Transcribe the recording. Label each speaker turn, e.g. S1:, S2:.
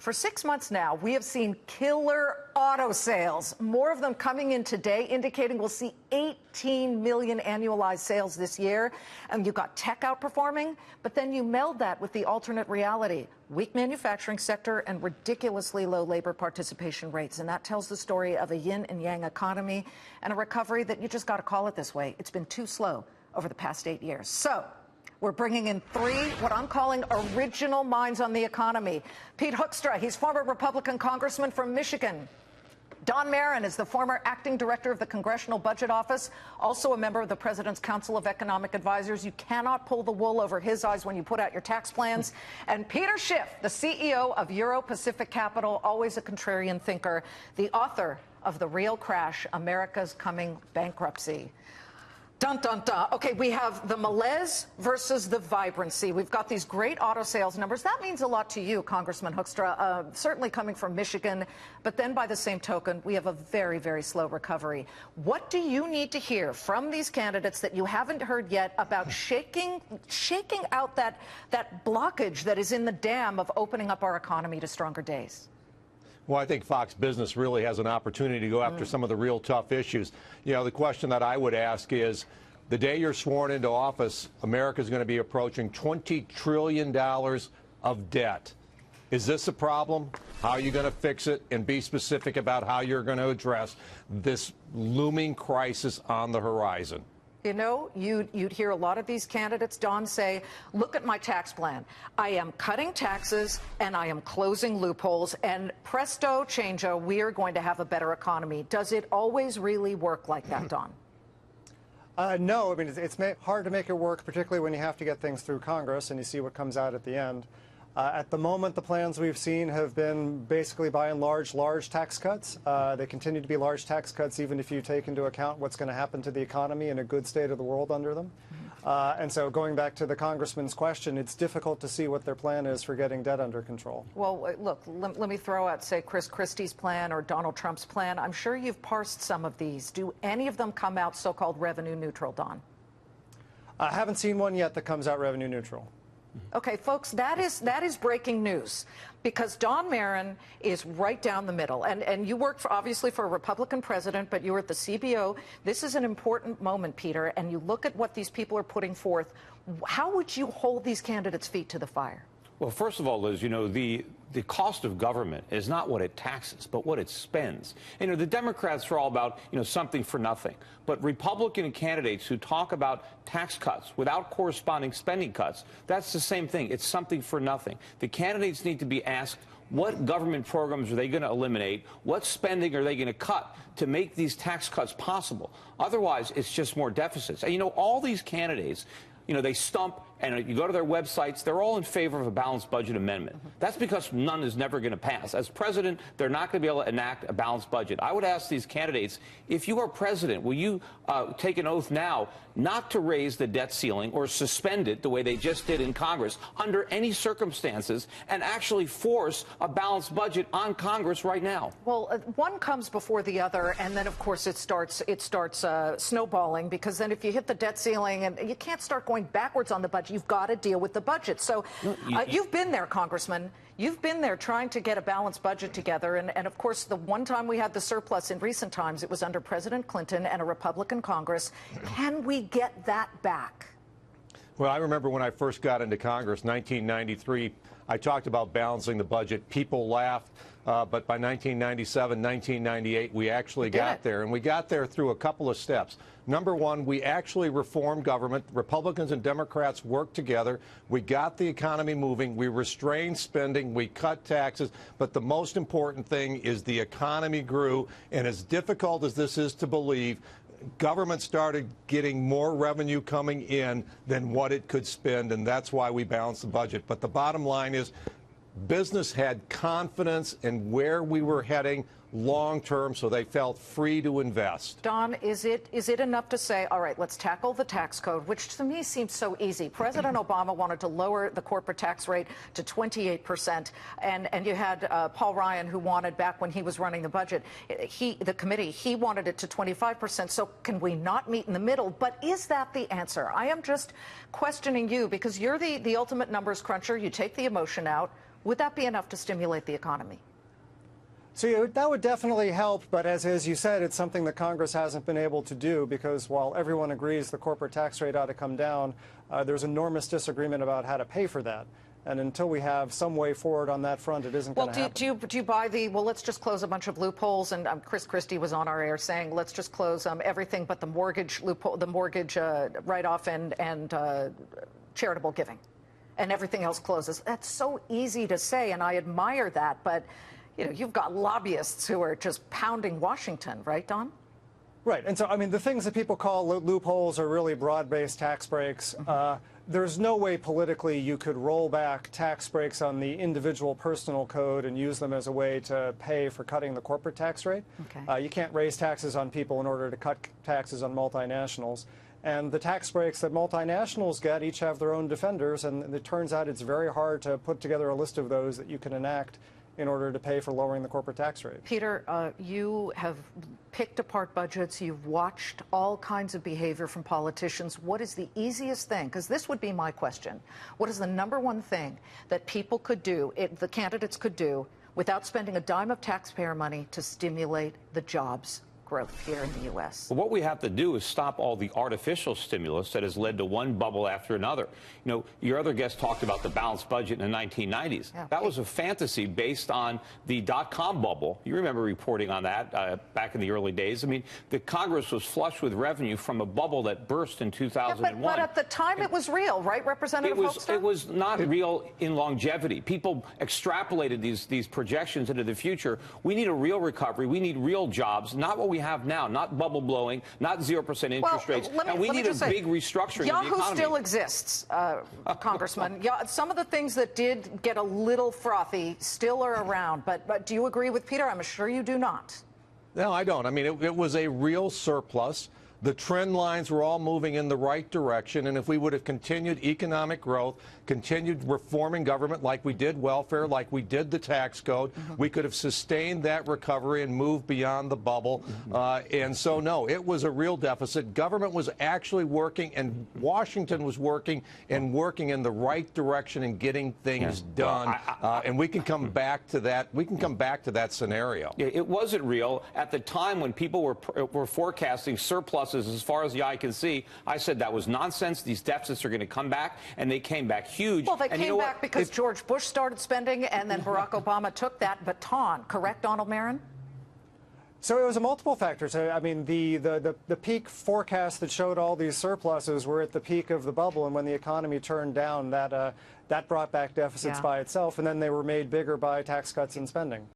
S1: For 6 months now, we have seen killer auto sales, more of them coming in today, indicating we'll see 18 million annualized sales this year. And you've got tech outperforming, but then you meld that with the alternate reality, weak manufacturing sector and ridiculously low labor participation rates. And that tells the story of a yin and yang economy and a recovery that you just got to call it this way. It's been too slow over the past 8 years. So we're bringing in three, what I'm calling original minds on the economy. Pete Hoekstra, he's former Republican congressman from Michigan. Don Marin is the former acting director of the Congressional Budget Office, also a member of the President's Council of Economic Advisors. You cannot pull the wool over his eyes when you put out your tax plans. And Peter Schiff, the CEO of Euro-Pacific Capital, always a contrarian thinker, the author of The Real Crash, America's Coming Bankruptcy. Dun, dun, dun. Okay, we have the malaise versus the vibrancy. We've got these great auto sales numbers. That means a lot to you, Congressman Hoekstra, certainly coming from Michigan. But then by the same token, we have a very, very slow recovery. What do you need to hear from these candidates that you haven't heard yet about shaking out that blockage that is in the dam of opening up our economy to stronger days?
S2: Well, I think Fox Business really has an opportunity to go after some of the real tough issues. You know, the question that I would ask is, the day you're sworn into office, America is going to be approaching $20 trillion of debt. Is this a problem? How are you going to fix it? And be specific about how you're going to address this looming crisis on the horizon.
S1: You know, you'd hear a lot of these candidates, Don, say, look at my tax plan. I am cutting taxes and I am closing loopholes, and presto changeo, we are going to have a better economy. Does it always really work like that, Don?
S3: No, I mean, it's hard to make it work, particularly when you have to get things through Congress and you see what comes out at the end. At the moment, the plans we've seen have been basically, by and large tax cuts. They continue to be large tax cuts, even if you take into account what's going to happen to the economy and a good state of the world under them. And so going back to the congressman's question, it's difficult to see what their plan is for getting debt under control.
S1: Well, look, let me throw out, say, Chris Christie's plan or Donald Trump's plan. I'm sure you've parsed some of these. Do any of them come out so-called revenue neutral, Don?
S3: I haven't seen one yet that comes out revenue neutral.
S1: Okay, folks, that is breaking news, because Don Marin is right down the middle. And you work, obviously, for a Republican president, but you were at the CBO. This is an important moment, Peter, and you look at what these people are putting forth. How would you hold these candidates' feet to the fire?
S4: Well, first of all, Liz, you know, the cost of government is not what it taxes, but what it spends. You know, the Democrats are all about, you know, something for nothing. But Republican candidates who talk about tax cuts without corresponding spending cuts, that's the same thing. It's something for nothing. The candidates need to be asked, what government programs are they going to eliminate? What spending are they going to cut to make these tax cuts possible? Otherwise, it's just more deficits. And, you know, all these candidates, you know, they stump, and you go to their websites, they're all in favor of a balanced budget amendment. That's because none is never going to pass. As president, they're not going to be able to enact a balanced budget. I would ask these candidates, if you are president, will you take an oath now not to raise the debt ceiling or suspend it the way they just did in Congress under any circumstances, and actually force a balanced budget on Congress right now?
S1: Well, one comes before the other, and then, of course, it starts snowballing, because then if you hit the debt ceiling, and you can't start going backwards on the budget, you've got to deal with the budget. So you've been there, Congressman. You've been there trying to get a balanced budget together. And of course, the one time we had the surplus in recent times, it was under President Clinton and a Republican Congress. Can we get that back?
S2: Well, I remember when I first got into Congress, 1993, I talked about balancing the budget. People laughed. But by 1997, 1998, we actually got there. And we got there through a couple of steps. Number one, we actually reformed government. Republicans and Democrats worked together. We got the economy moving. We restrained spending. We cut taxes. But the most important thing is the economy grew. And as difficult as this is to believe, government started getting more revenue coming in than what it could spend. And that's why we balanced the budget. But the bottom line is, business had confidence in where we were heading long term, so they felt free to invest.
S1: Don, is it enough to say, all right, let's tackle the tax code, which to me seems so easy? President Obama wanted to lower the corporate tax rate to 28%, and you had Paul Ryan, who wanted, back when he was running the budget, the committee, he wanted it to 25%. So can we not meet in the middle? But is that the answer? I am just questioning you, because you're the ultimate numbers cruncher. You take the emotion out. Would that be enough to stimulate the economy?
S3: So that would definitely help, but as you said, it's something that Congress hasn't been able to do because while everyone agrees the corporate tax rate ought to come down, there's enormous disagreement about how to pay for that. And until we have some way forward on that front, it isn't going to happen.
S1: Do you buy the, well, let's just close a bunch of loopholes? And Chris Christie was on our air saying, let's just close everything but the mortgage loophole, the mortgage write-off and charitable giving, and everything else closes. That's so easy to say, and I admire that, but you know, you've got lobbyists who are just pounding Washington, right, Don?
S3: Right. And so, I mean, the things that people call loopholes are really broad-based tax breaks. There's no way politically you could roll back tax breaks on the individual personal code and use them as a way to pay for cutting the corporate tax rate.
S1: Okay.
S3: You can't raise taxes on people in order to cut taxes on multinationals. And the tax breaks that multinationals get each have their own defenders, and it turns out it's very hard to put together a list of those that you can enact in order to pay for lowering the corporate tax rate.
S1: Peter, you have picked apart budgets. You've watched all kinds of behavior from politicians. What is the easiest thing? Because this would be my question. What is the number one thing that people could do, the candidates could do, without spending a dime of taxpayer money to stimulate the jobs growth here in the U.S.?
S4: Well, what we have to do is stop all the artificial stimulus that has led to one bubble after another. You know, your other guest talked about the balanced budget in the 1990s.
S1: Yeah.
S4: That was a fantasy based on the dot-com bubble. You remember reporting on that back in the early days. I mean, the Congress was flush with revenue from a bubble that burst in 2001.
S1: Yeah, but at the time it was real, right, Representative Hoekstra?
S4: It was not real in longevity. People extrapolated these projections into the future. We need a real recovery. We need real jobs, not what we have now, not bubble blowing, not 0% interest rates, and we need a big restructuring of the economy.
S1: Yahoo still exists, Congressman. Yeah, some of the things that did get a little frothy still are around, but do you agree with Peter? I'm sure you do not.
S2: No, I don't. I mean, it was a real surplus. The trend lines were all moving in the right direction, and if we would have continued economic growth, continued reforming government like we did welfare, like we did the tax code, we could have sustained that recovery and moved beyond the bubble. And so, no, it was a real deficit. Government was actually working, and Washington was working in the right direction and getting things done. And we can come back to that. We can come back to that scenario.
S4: Yeah, it wasn't real at the time when people were forecasting surplus as far as the eye can see. I said that was nonsense. These deficits are going to come back, and they came back huge.
S1: Well, they came back because George Bush started spending, and then Barack Obama took that baton. Correct, Donald Marin?
S3: So it was a multiple factors. I mean, the peak forecast that showed all these surpluses were at the peak of the bubble, and when the economy turned down, that brought back deficits by itself, and then they were made bigger by tax cuts and spending.